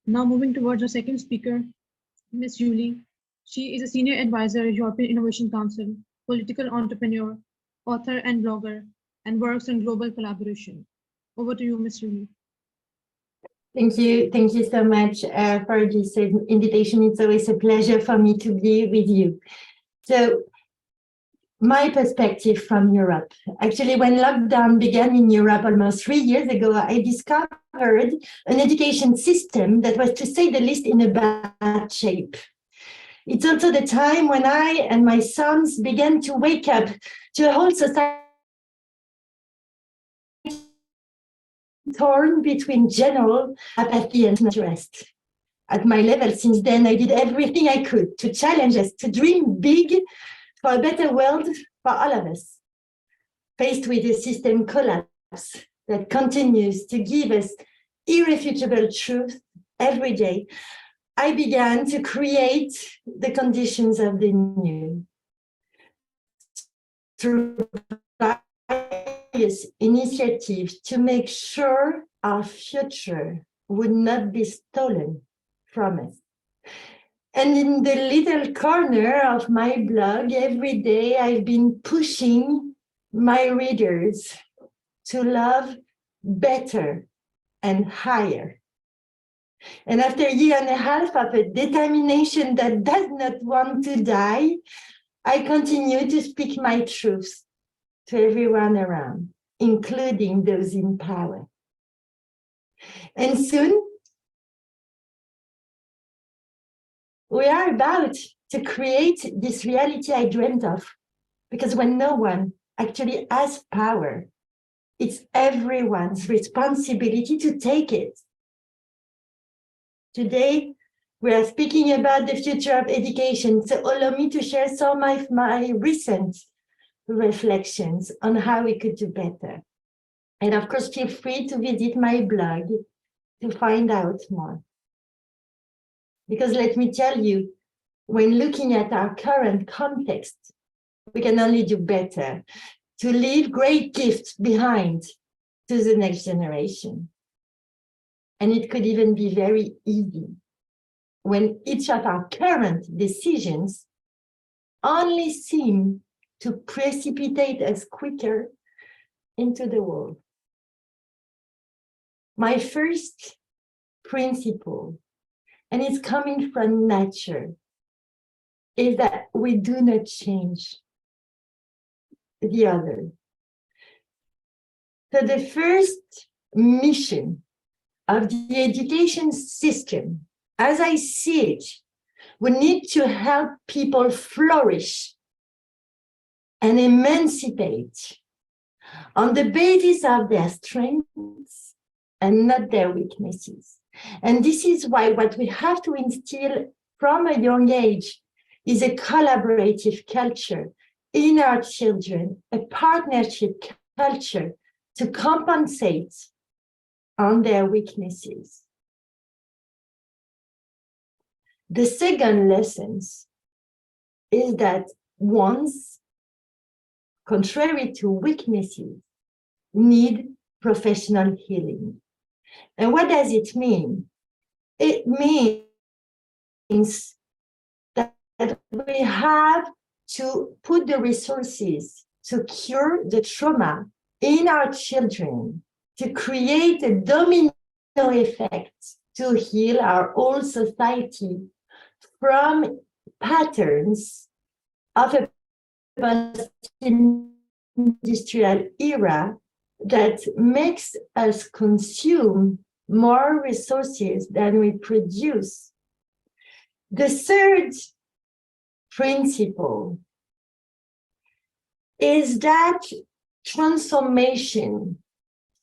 Now moving towards our second speaker, Miss Julie. She is a senior advisor at European Innovation Council, political entrepreneur, author and blogger, and works on global collaboration. Over to you, Miss Julie. Thank you. Thank you so much for this invitation. It's always a pleasure for me to be with you. So my perspective from Europe. Actually, when lockdown began in Europe almost 3 years ago, I discovered an education system that was, to say the least, in a bad shape. It's also the time when I and my sons began to wake up to a whole society torn between general apathy and interest. At my level, since then, I did everything I could to challenge us to dream big for a better world for all of us. Faced with a system collapse that continues to give us irrefutable truth every day, I began to create the conditions of the new through various initiatives to make sure our future would not be stolen from us. And in the little corner of my blog, every day I've been pushing my readers to love better and higher. And after a year and a half of a determination that does not want to die, I continue to speak my truth to everyone around, including those in power. And soon, we are about to create this reality I dreamt of, because when no one actually has power, it's everyone's responsibility to take it. Today, we are speaking about the future of education, so allow me to share some of my recent reflections on how we could do better. And of course, feel free to visit my blog to find out more. Because let me tell you, when looking at our current context, we can only do better to leave great gifts behind to the next generation. And it could even be very easy when each of our current decisions only seem to precipitate us quicker into the world. My first principle, and it's coming from nature, is that we do not change the other. So the first mission of the education system, as I see it, we need to help people flourish and emancipate on the basis of their strengths and not their weaknesses. And this is why what we have to instill from a young age is a collaborative culture in our children, a partnership culture to compensate on their weaknesses. The second lesson is that one's, contrary to weaknesses, need professional healing. And what does it mean? It means that we have to put the resources to cure the trauma in our children, to create a domino effect to heal our whole society from patterns of a post-industrial era that makes us consume more resources than we produce. The third principle is that transformation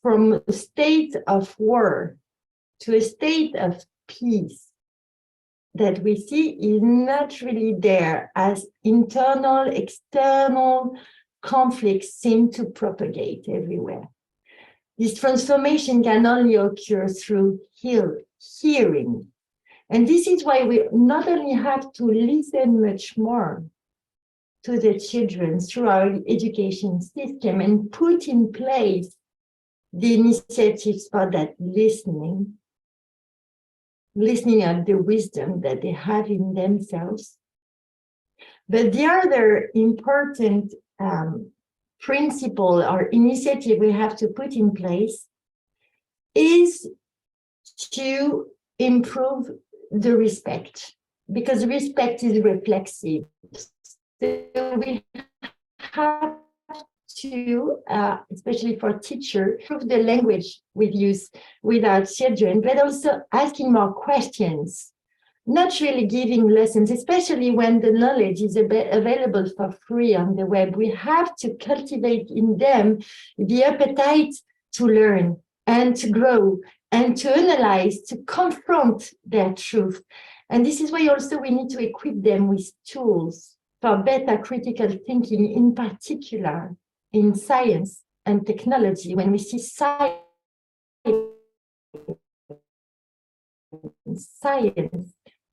from a state of war to a state of peace that we see is not really there, as internal, external conflicts seem to propagate everywhere. This transformation can only occur through hearing. And this is why we not only have to listen much more to the children through our education system and put in place the initiatives for that listening, listening at the wisdom that they have in themselves. But the other important principle or initiative we have to put in place is to improve the respect, because respect is reflexive. So we have to, especially for teachers, improve the language we use with our children, but also asking more questions, not really giving lessons, especially when the knowledge is available for free on the web. We have to cultivate in them the appetite to learn and to grow and to analyze, to confront their truth. And this is why also we need to equip them with tools for better critical thinking, in particular in science and technology. When we see science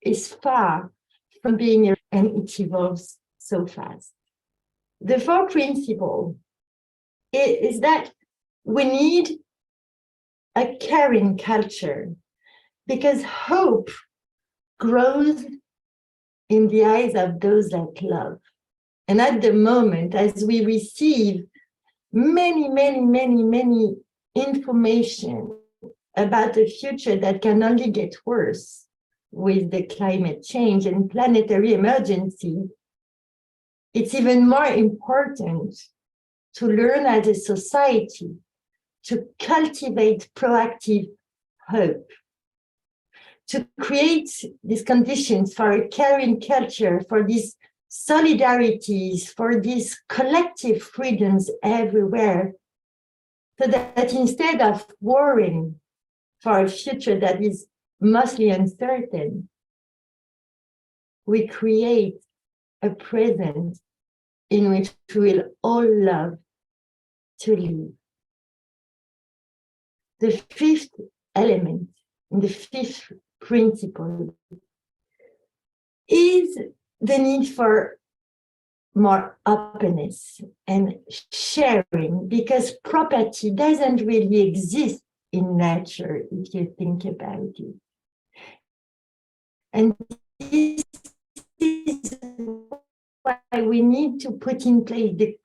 is far from being, and it evolves so fast. The fourth principle is that we need a caring culture, because hope grows in the eyes of those that love. And at the moment, as we receive many information about a future that can only get worse with the climate change and planetary emergency, it's even more important to learn as a society to cultivate proactive hope, to create these conditions for a caring culture, for these solidarities, for these collective freedoms everywhere, so that instead of worrying for a future that is mostly uncertain, we create a present in which we will all love to live. The fifth element, the fifth principle, is the need for more openness and sharing, because property doesn't really exist in nature if you think about it. And this is why we need to put in place the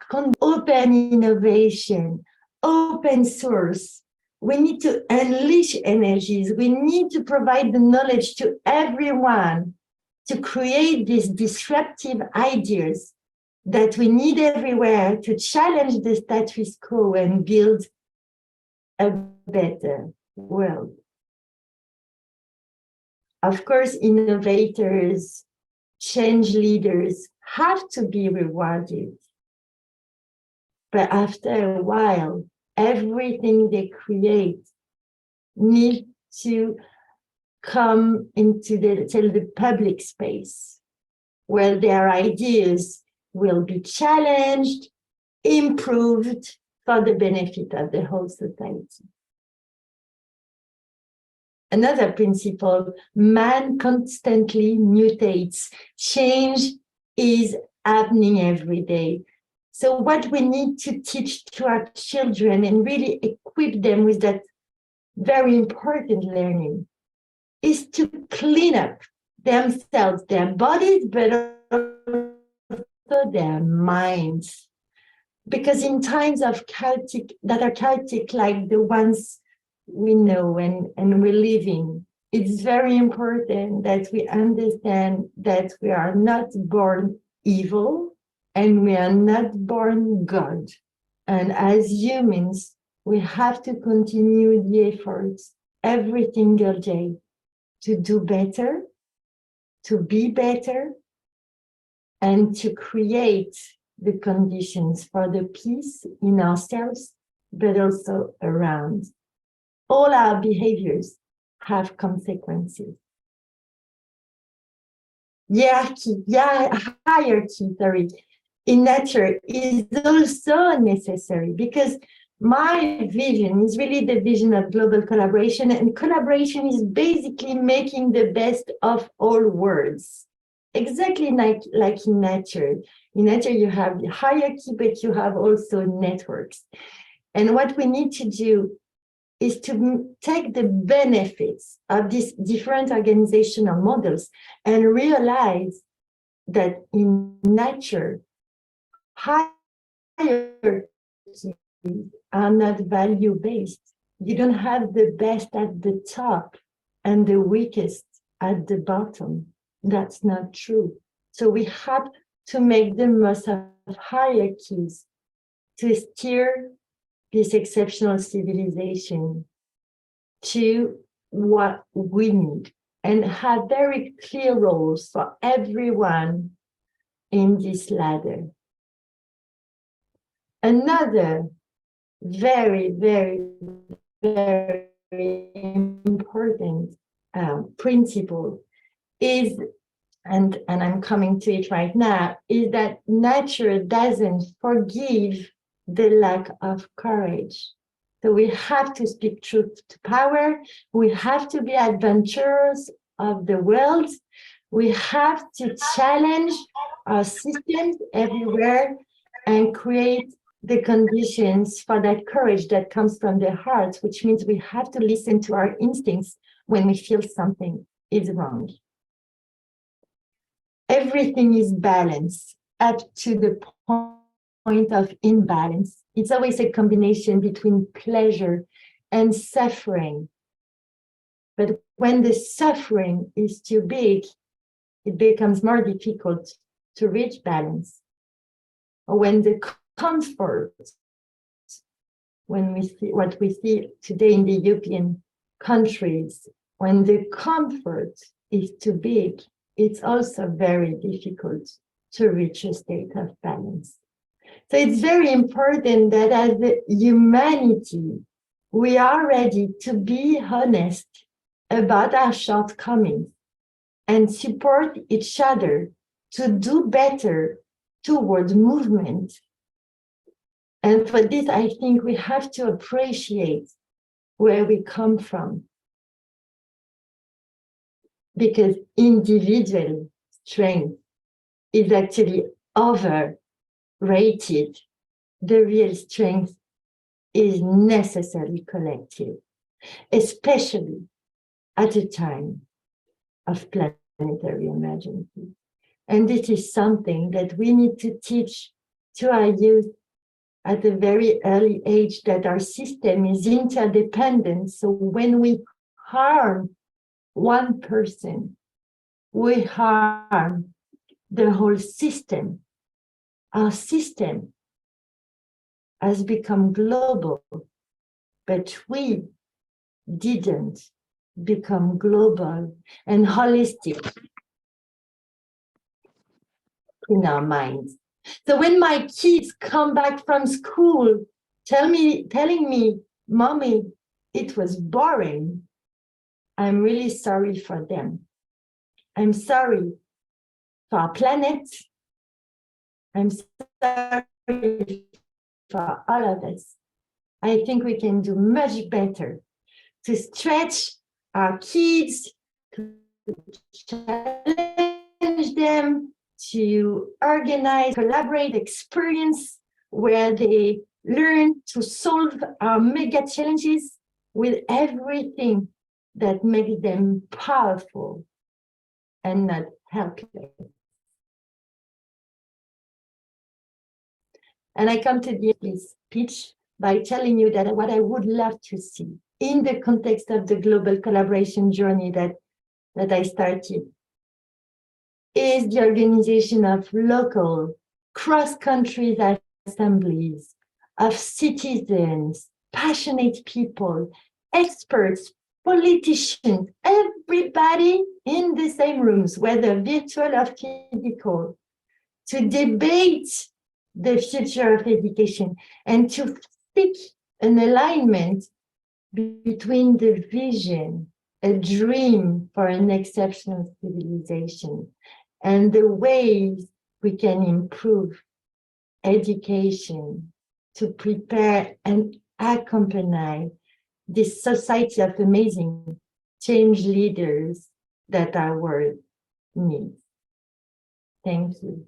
open innovation, open source. We need to unleash energies. We need to provide the knowledge to everyone to create these disruptive ideas that we need everywhere to challenge the status quo and build a better world. Of course, innovators, change leaders have to be rewarded. But after a while, everything they create needs to come into the public space, where their ideas will be challenged, improved for the benefit of the whole society. Another principle, man constantly mutates. Change is happening every day. So what we need to teach to our children and really equip them with that very important learning is to clean up themselves, their bodies, but also their minds. Because in times of chaotic, like the ones we know and we live in, it's very important that we understand that we are not born evil and we are not born God. And as humans, we have to continue the efforts every single day to do better, to be better, and to create the conditions for the peace in ourselves, but also around. All our behaviors have consequences. Hierarchy, in nature is also necessary, because my vision is really the vision of global collaboration, and collaboration is basically making the best of all worlds. Exactly like in nature. In nature, you have hierarchy, but you have also networks. And what we need to do is to take the benefits of these different organizational models and realize that in nature, hierarchies are not value-based. You don't have the best at the top and the weakest at the bottom. That's not true. So we have to make the most of hierarchies to steer this exceptional civilization to what we need and have very clear roles for everyone in this ladder. Another very, very, very important principle is, and I'm coming to it right now, is that nature doesn't forgive the lack of courage. So we have to speak truth to power. We have to be adventurers of the world. We have to challenge our systems everywhere and create the conditions for that courage that comes from the heart, which means we have to listen to our instincts when we feel something is wrong. Everything is balanced up to the point of imbalance. It's always a combination between pleasure and suffering. But when the suffering is too big, it becomes more difficult to reach balance. Or when the comfort, when we see what we see today in the European countries, when the comfort is too big, it's also very difficult to reach a state of balance. So it's very important that as humanity, we are ready to be honest about our shortcomings and support each other to do better towards movement. And for this, I think we have to appreciate where we come from, because individual strength is actually overrated. The real strength is necessarily collective, especially at a time of planetary emergency. And this is something that we need to teach to our youth at a very early age, that our system is interdependent. So when we harm one person, we harm the whole system. Our system has become global, but we didn't become global and holistic in our minds. So when my kids come back from school telling me, Mommy, it was boring, I'm really sorry for them. I'm sorry for our planet. I'm sorry for all of us. I think we can do much better to stretch our kids, to challenge them, to organize, collaborate, experience where they learn to solve our mega challenges with everything that makes them powerful and not helpless. And I come to this speech by telling you that what I would love to see in the context of the global collaboration journey that I started is the organization of local cross-country assemblies of citizens, passionate people, experts, politicians, everybody in the same rooms, whether virtual or physical, to debate the future of education and to seek an alignment between the vision, a dream for an exceptional civilization, and the ways we can improve education to prepare and accompany this society of amazing change leaders that our world needs. Thank you.